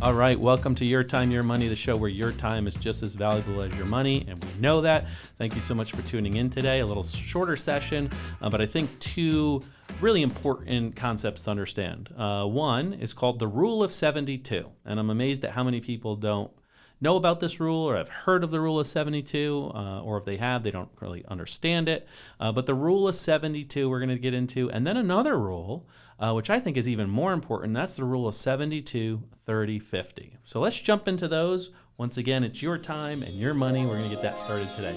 All right, welcome to Your Time, Your Money, the show where your time is just as valuable as your money, and we know that. Thank you so much for tuning in today. A little shorter session, but I think two really important concepts to understand. One is called the Rule of 72, and I'm amazed at how many people don't know about this rule or have heard of the Rule of 72, or if they have, they don't really understand it. But the Rule of 72 we're going to get into, and then another rule, which I think is even more important. That's the Rule of 72, 30, 50. So let's jump into those. Once again, it's your time and your money. We're going to get that started today.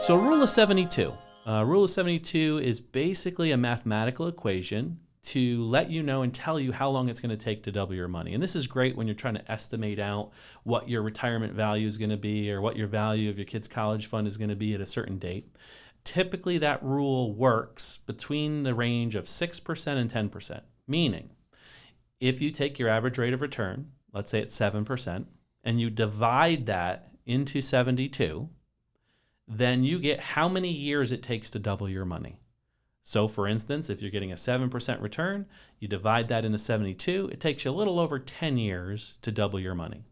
So Rule of 72. Rule of 72 is basically a mathematical equation to let you know and tell you how long it's going to take to double your money. And this is great when you're trying to estimate out what your retirement value is going to be or what your value of your kid's college fund is going to be at a certain date. Typically, that rule works between the range of 6% and 10%, meaning if you take your average rate of return, let's say it's 7%, and you divide that into 72, then you get how many years it takes to double your money. So for instance, if you're getting a 7% return, you divide that into 72, it takes you a little over 10 years to double your money.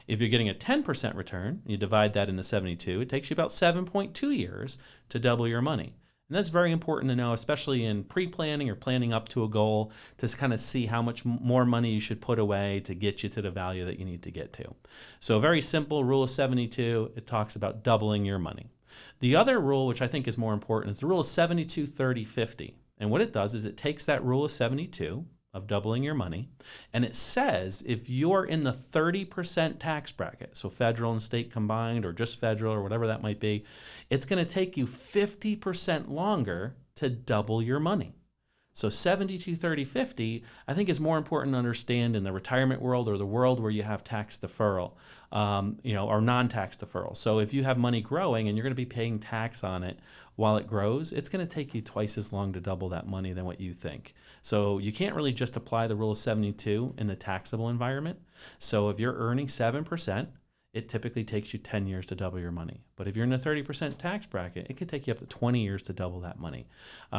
If you're getting a 10% return, you divide that into 72, it takes you about 7.2 years to double your money. And that's very important to know, especially in pre-planning or planning up to a goal, to kind of see how much more money you should put away to get you to the value that you need to get to. So a very simple Rule of 72, it talks about doubling your money. The other rule, which I think is more important, is the Rule of 72, 30, 50. And what it does is it takes that Rule of 72 of doubling your money, and it says if you're in the 30% tax bracket, so federal and state combined or just federal or whatever that might be, it's going to take you 50% longer to double your money. So 72, 30, 50, I think is more important to understand in the retirement world or the world where you have tax deferral, or non-tax deferral. So if you have money growing and you're going to be paying tax on it while it grows, it's going to take you twice as long to double that money than what you think. So you can't really just apply the Rule of 72 in the taxable environment. So if you're earning 7%, it typically takes you 10 years to double your money. But if you're in a 30% tax bracket, it could take you up to 20 years to double that money.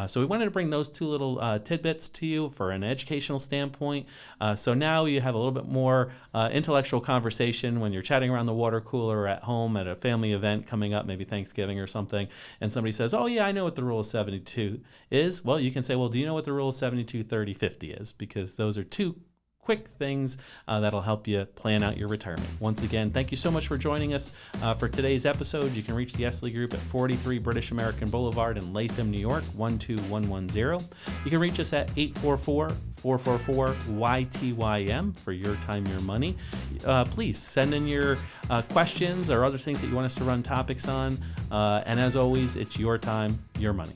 So we wanted to bring those two little tidbits to you for an educational standpoint. So now you have a little bit more intellectual conversation when you're chatting around the water cooler or at home at a family event coming up, maybe Thanksgiving or something, and somebody says, oh yeah, I know what the Rule of 72 is. Well, you can say, well, do you know what the Rule of 72, 30, 50 is? Because those are two quick things that'll help you plan out your retirement. Once again, thank you so much for joining us for today's episode. You can reach the Esley Group at 43 British American Boulevard in Latham, New York, 12110. You can reach us at 844-444-YTYM for Your Time, Your Money. Please send in your questions or other things that you want us to run topics on. And as always, it's your time, your money.